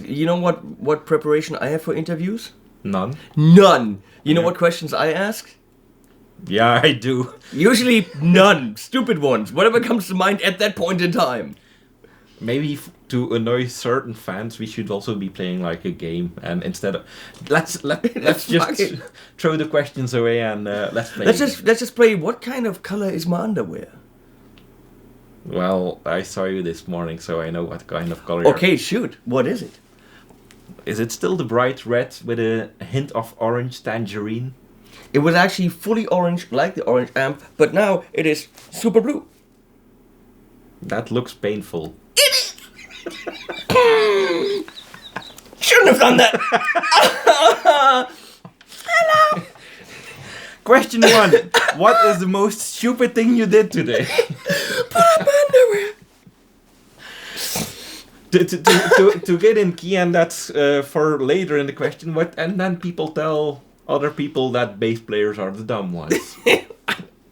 You know what preparation I have for interviews? None. None. You know Yeah. what questions I ask? Yeah, I do. Usually none. Stupid ones. Whatever comes to mind at that point in time. Maybe to annoy certain fans, we should also be playing like a game, and instead of let's just Fuck it. throw the questions away and let's play. Let's just play. What kind of color is my underwear? Well, I saw you this morning, so I know what kind of color. you're- Okay, shoot. What is it? Is it still the bright red with a hint of orange tangerine? It was actually fully orange, like the orange amp, but now it is super blue. That looks painful. Shouldn't have done that. Question 1. What is the most stupid thing you did today? Underwear. to get in key, and that's for later in the question. And then people tell other people that bass players are the dumb ones.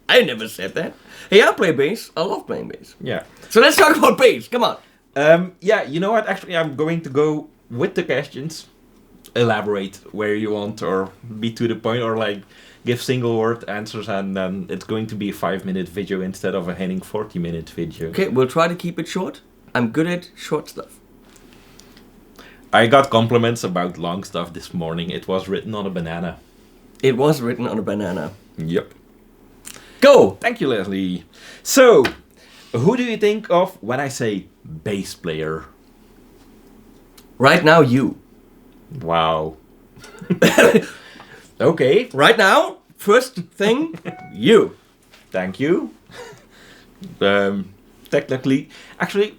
I never said that. Hey, I play bass. I love playing bass. Yeah. So let's talk about bass. Come on. Yeah, you know what? Actually, I'm going to go with the questions. Elaborate where you want, or be to the point, or like give single word answers, and then it's going to be a 5-minute video instead of a Henning 40-minute video. Okay, we'll try to keep it short. I'm good at short stuff. I got compliments about long stuff this morning. It was written on a banana. It was written on a banana. Yep. Go! Thank you, Leslie. So, who do you think of when I say bass player? Right now, you. Wow. Okay. Right now, first thing, you. Thank you. Technically, actually,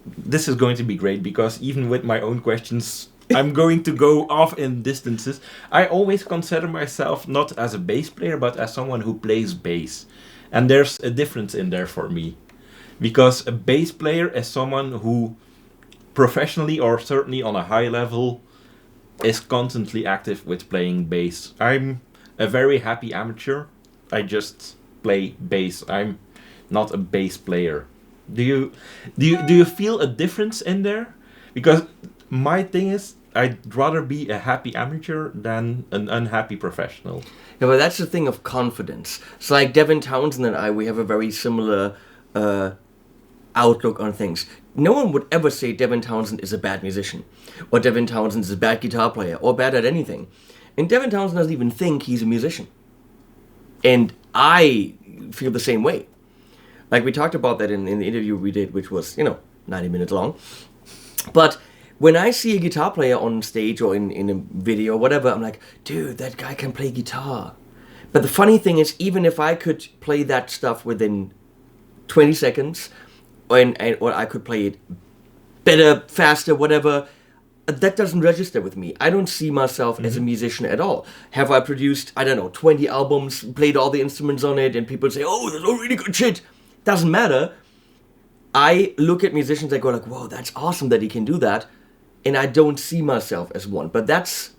this is going to be great because even with my own questions, I'm going to go off in distances. I always consider myself not as a bass player, but as someone who plays bass. And there's a difference in there for me. Because a bass player is someone who professionally, or certainly on a high level, is constantly active with playing bass. I'm a very happy amateur. I just play bass. I'm not a bass player. Do you feel a difference in there? Because my thing is, I'd rather be a happy amateur than an unhappy professional. Yeah, but that's the thing of confidence. It's like Devin Townsend and I, we have a very similar outlook on things. No one would ever say Devin Townsend is a bad musician, or Devin Townsend is a bad guitar player, or bad at anything. And Devin Townsend doesn't even think he's a musician. And I feel the same way. Like we talked about that in the interview we did, which was, 90 minutes long. But when I see a guitar player on stage or in a video or whatever, I'm like, dude, that guy can play guitar. But the funny thing is, even if I could play that stuff within 20 seconds, or I could play it better, faster, whatever, that doesn't register with me. I don't see myself as a musician at all. Have I produced, 20 albums, played all the instruments on it, and people say, oh, that's all really good shit. Doesn't matter. I look at musicians, I go like, whoa, that's awesome that he can do that. And I don't see myself as one. But that's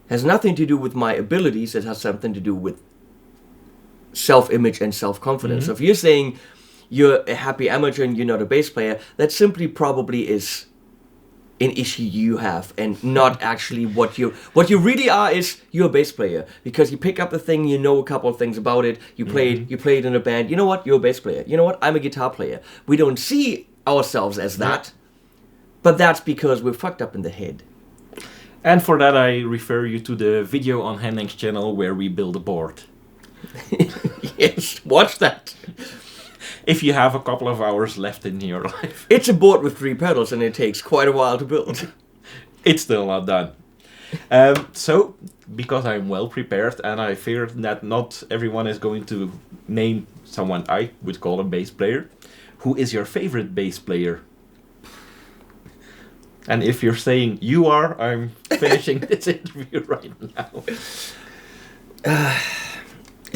has nothing to do with my abilities. It has something to do with self-image and self-confidence. So if you're saying you're a happy amateur and you're not a bass player, that simply probably is an issue you have, and not actually what you really are. Is you're a bass player because you pick up the thing, you know a couple of things about it, you played in a band. You know what? You're a bass player. You know what? I'm a guitar player. We don't see ourselves as that, but that's because we're fucked up in the head. And for that, I refer you to the video on Hennings' channel where we build a board. Yes, watch that. If you have a couple of hours left in your life. It's a board with 3 pedals and it takes quite a while to build. It's still not done. So, because I'm well prepared and I fear that not everyone is going to name someone I would call a bass player, who is your favorite bass player? And if you're saying you are, I'm finishing this interview right now.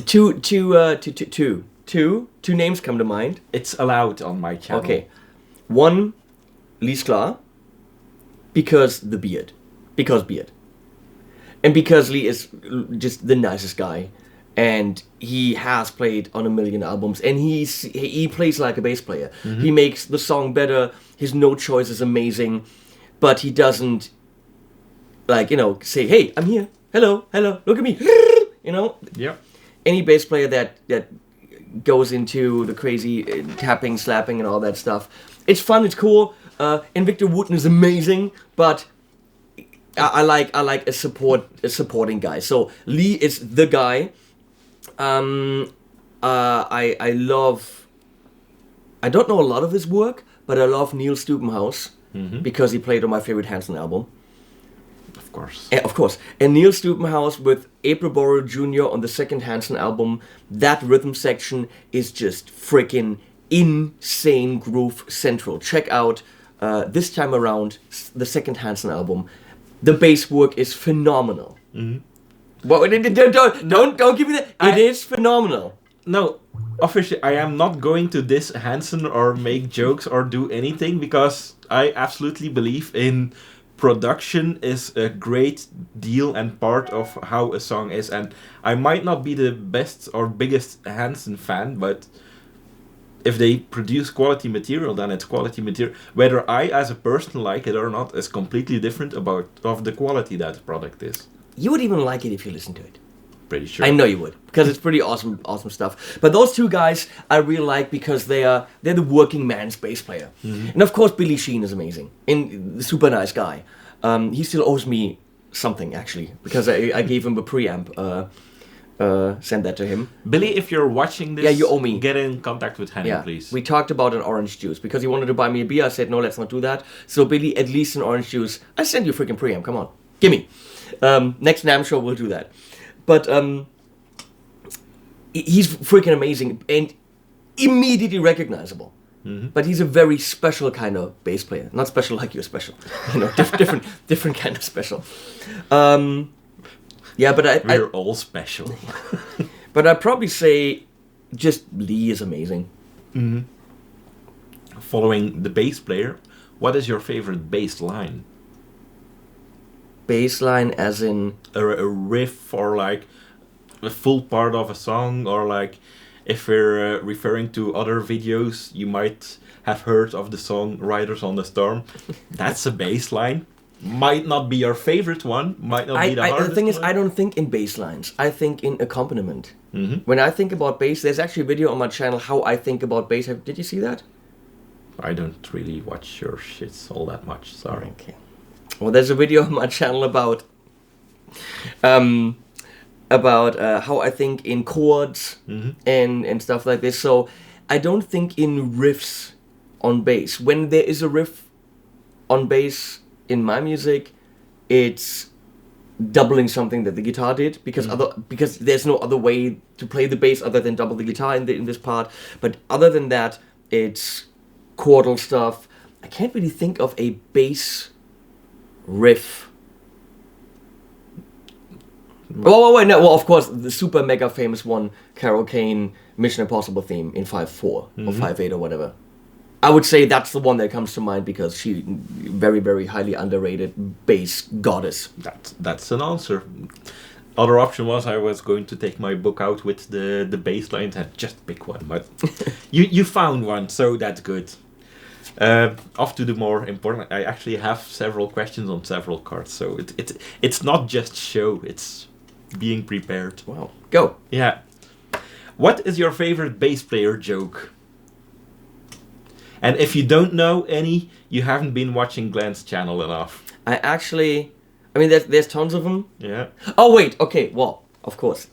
Two names come to mind. It's allowed on my channel. Okay. One, Sklar, because beard. And because Lee is just the nicest guy. And he has played on 1 million albums. And he plays like a bass player. He makes the song better. His note choice is amazing. but he doesn't, like, you know, say, hey, I'm here, hello, look at me, you know? Yeah. Any bass player that goes into the crazy tapping, slapping, and all that stuff, it's fun, it's cool, and Victor Wooten is amazing, but I like a supporting guy. So Lee is the guy. I love. I don't know a lot of his work, but I love Neil Stubenhaus because he played on my favorite Hanson album. Of course. And Neil Stubenhaus with April Borrow Jr. on the second Hanson album, that rhythm section is just freaking insane groove central. Check out this time around the second Hanson album. The bass work is phenomenal. Well, don't give me that. It is phenomenal. No, officially, I am not going to diss Hanson or make jokes or do anything because I absolutely believe in production is a great deal and part of how a song is. And I might not be the best or biggest Hanson fan, but if they produce quality material, then it's quality material. Whether I, as a person, like it or not, is completely different of the quality that the product is. You would even like it if you listened to it. Pretty sure. I know you would, because it's pretty awesome stuff. But those two guys I really like because they're the working man's bass player. And of course Billy Sheehan is amazing and super nice guy. He still owes me something actually because I gave him a preamp. Send that to him. Billy, if you're watching this, you owe me. Get in contact with Henning, please. We talked about an orange juice because he wanted to buy me a beer. I said no, let's not do that. So Billy, at least an orange juice. I send you a freaking preamp. Come on, give me. Next NAMM show we'll do that. But he's freaking amazing and immediately recognizable. But he's a very special kind of bass player. Not special like you're special. You know, different kind of special. We're all special. But I'd probably say just Lee is amazing. Following the bass player, what is your favorite bass line? Bass line as in a riff or like a full part of a song, or like if we're referring to other videos, you might have heard of the song Riders on the Storm. That's a bass line. Might not be your favorite one, might not be the hardest The thing is, one. I don't think in bass lines. I think in accompaniment. When I think about bass, there's actually a video on my channel how I think about bass. Did you see that? I don't really watch your shits all that much, sorry. Okay. Well, there's a video on my channel about how I think in chords and stuff like this. So I don't think in riffs on bass. When there is a riff on bass in my music, it's doubling something that the guitar did because there's no other way to play the bass other than double the guitar in this part. But other than that, it's chordal stuff. I can't really think of a bass riff. Well, of course, the super mega famous one, Carol Kane, Mission Impossible theme in 5/4 or 5/8 or whatever. I would say that's the one that comes to mind because she very, very highly underrated bass goddess. That's an answer. Other option was I was going to take my book out with the bass lines and just pick one, but you found one, so that's good. Off to the more important. I actually have several questions on several cards, so it's not just show, it's being prepared. Wow, go. Yeah. What is your favorite bass player joke? And if you don't know any, you haven't been watching Glenn's channel enough. There's tons of them. Yeah. Oh wait, okay. Well, of course,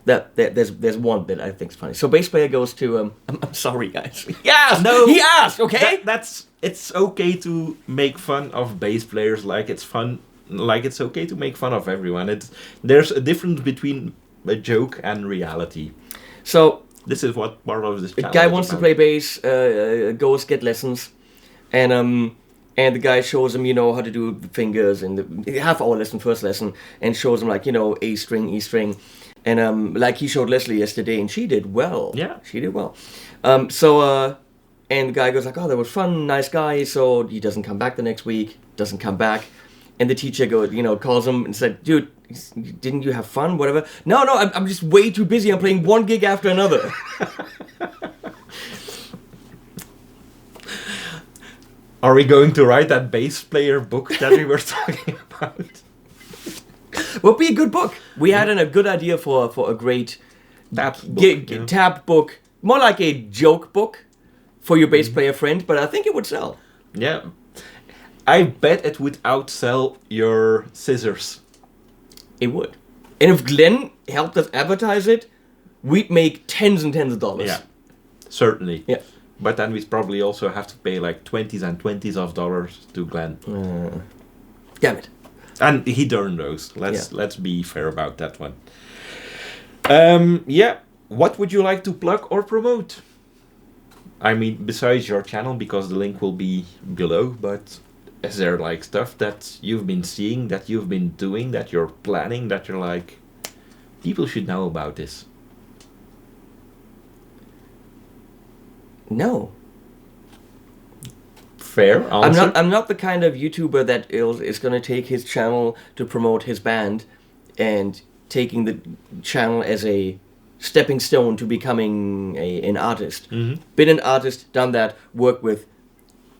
there's one that I think is funny. So bass player goes to I'm sorry guys. Yeah, no, he asked. Okay, it's okay to make fun of bass players. Like it's fun. Like it's okay to make fun of everyone. There's a difference between a joke and reality. So this is what part of this channel. A guy wants to play bass. Goes get lessons, and the guy shows him, how to do the fingers and the half-hour lesson, first lesson, and shows him like A string, E string. And like he showed Leslie yesterday, and she did well. Yeah. She did well. And the guy goes like, oh, that was fun, nice guy. So he doesn't come back the next week, doesn't come back. And the teacher calls him and said, dude, didn't you have fun, whatever? No, I'm just way too busy. I'm playing one gig after another. Are we going to write that bass player book that we were talking about? Would be a good book. We had a good idea for a great tab book, more like a joke book for your bass player friend, but I think it would sell. Yeah. I bet it would outsell your scissors. It would. And if Glenn helped us advertise it, we'd make tens and tens of dollars. Yeah, certainly. Yeah. But then we'd probably also have to pay like 20s and 20s of dollars to Glenn. Damn it. And he'd earn those. Let's be fair about that one. What would you like to plug or promote? I mean, besides your channel, because the link will be below, but is there like stuff that you've been seeing, that you've been doing, that you're planning, that you're like, people should know about this? No. Fair answer. I'm not the kind of YouTuber that is going to take his channel to promote his band and taking the channel as a stepping stone to becoming an artist. Mm-hmm. Been an artist, done that, worked with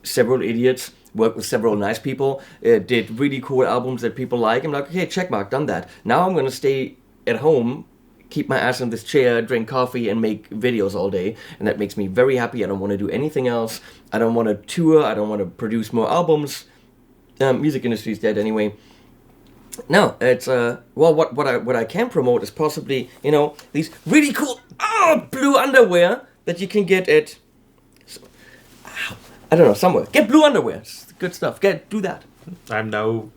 several idiots, worked with several nice people, did really cool albums that people like. I'm like, okay, check mark, done that. Now I'm going to stay at home, keep my ass in this chair, drink coffee, and make videos all day. And that makes me very happy. I don't want to do anything else. I don't want to tour. I don't want to produce more albums. Music industry's dead anyway. No, it's what I can promote is possibly, these really cool blue underwear that you can get at I don't know, somewhere. Get blue underwear. It's good stuff. Do that. I'm now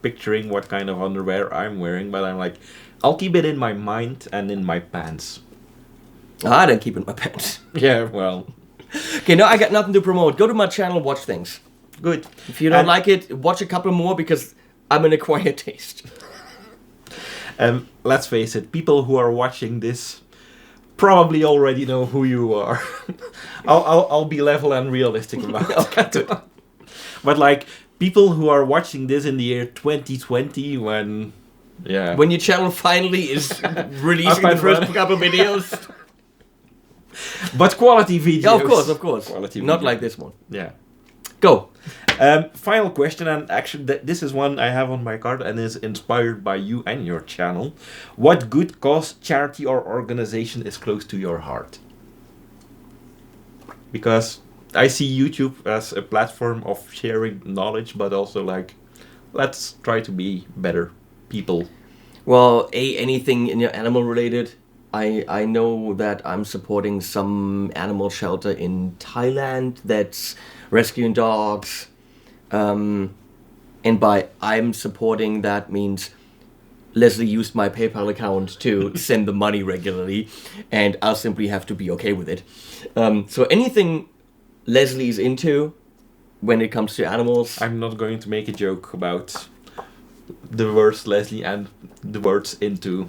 picturing what kind of underwear I'm wearing, but I'm like, I'll keep it in my mind and in my pants. I don't keep it in my pants. Yeah, well. Okay, no, I got nothing to promote. Go to my channel, watch things. Good. If you don't like it, watch a couple more because I'm an acquired taste. Let's face it, people who are watching this probably already know who you are. I'll be level and realistic about it. But like, people who are watching this in the year 2020 when your channel finally is releasing the first couple videos. But quality videos. Yeah, of course. Quality Not videos. like this one. Yeah. Go. Final question, and actually this is one I have on my card and is inspired by you and your channel. What good cause, charity or organization is close to your heart? Because I see YouTube as a platform of sharing knowledge, but also like, let's try to be better people. Well, anything animal related. I know that I'm supporting some animal shelter in Thailand that's rescuing dogs. And by I'm supporting, that means Leslie used my PayPal account to send the money regularly, and I'll simply have to be okay with it. So anything Leslie's into when it comes to animals... I'm not going to make a joke about the words Leslie and the words into.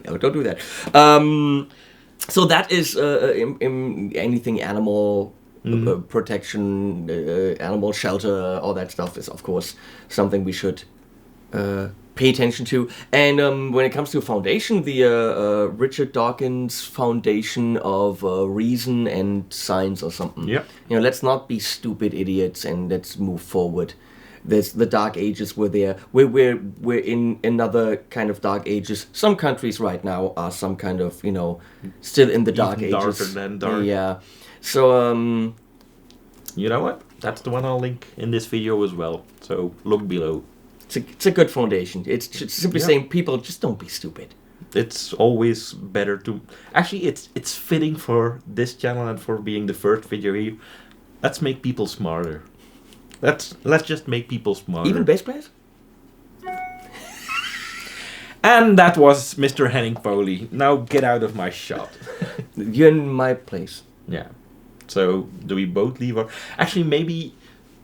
No, don't do that. So that is in anything animal protection, animal shelter, all that stuff is of course something we should pay attention to. And when it comes to foundation, the Richard Dawkins Foundation of Reason and Science or something. Yeah. Let's not be stupid idiots and let's move forward. There's the Dark Ages were there. We're in another kind of Dark Ages. Some countries right now are some kind of, still in the Dark Even Ages. darker than dark. Yeah. So, you know what? That's the one I'll link in this video as well. So look below. it's a good foundation. It's simply saying people just don't be stupid. It's always better to... Actually, it's fitting for this channel and for being the first video here. Let's make people smarter. Let's just make people smarter. Even bass players? And that was Mr. Henning Pauly. Now get out of my shot. You're in my place. Yeah. So, do we both leave? Or actually, maybe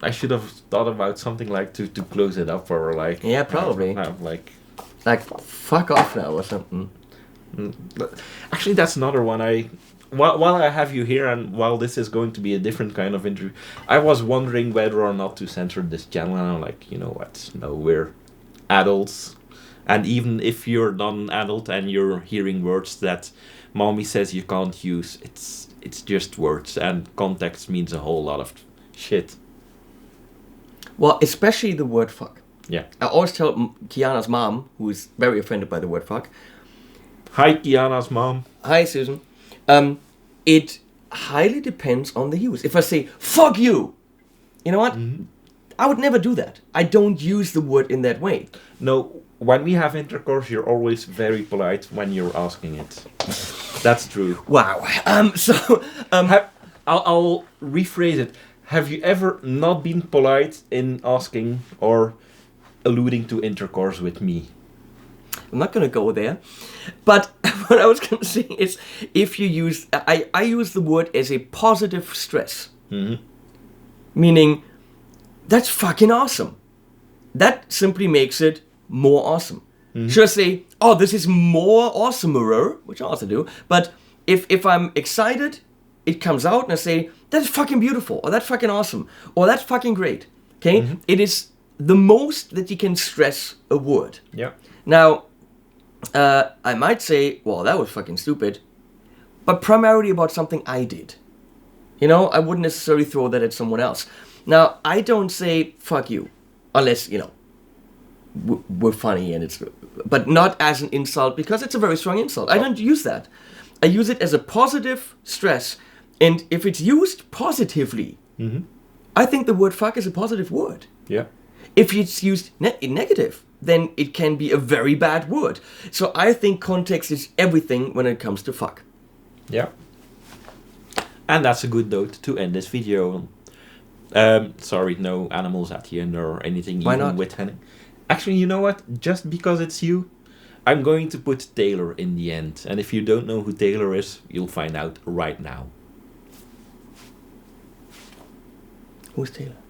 I should have thought about something like to close it up, or like... Yeah, probably. Like fuck off now or something. Actually, that's another one. While I have you here, and while this is going to be a different kind of interview, I was wondering whether or not to censor this channel, and I'm like, you know what? No, we're adults. And even if you're not an adult and you're hearing words that mommy says you can't use, it's just words, and context means a whole lot of shit. Well, especially the word fuck. Yeah. I always tell Kiana's mom, who is very offended by the word fuck. Hi, Kiana's mom. Hi, Susan. It highly depends on the use. If I say, fuck you, you know what? Mm-hmm. I would never do that. I don't use the word in that way. No, when we have intercourse, you're always very polite when you're asking it. That's true. Wow. I'll rephrase it. Have you ever not been polite in asking or alluding to intercourse with me? I'm not going to go there. But what I was going to say is, if you use... I use the word as a positive stress. Mm-hmm. Meaning, that's fucking awesome. That simply makes it more awesome. Mm-hmm. Should I say, oh, this is more awesomer, which I also do. But if I'm excited, it comes out and I say, that's fucking beautiful, or that's fucking awesome, or that's fucking great. Okay? Mm-hmm. It is the most that you can stress a word. Yeah. Now, I might say, well, that was fucking stupid, but primarily about something I did. You know, I wouldn't necessarily throw that at someone else. Now, I don't say, fuck you, unless, you know, we're funny and it's... But not as an insult, because it's a very strong insult. I don't use that. I use it as a positive stress, and if it's used positively, mm-hmm. I think the word fuck is a positive word. Yeah. If it's used in negative, then it can be a very bad word. So I think context is everything when it comes to fuck. Yeah. And that's a good note to end this video on. Sorry, no animals at the end or anything. Why even not? With Henning. Actually, you know what? Just because it's you, I'm going to put Taylor in the end. And if you don't know who Taylor is, you'll find out right now. Who's Taylor?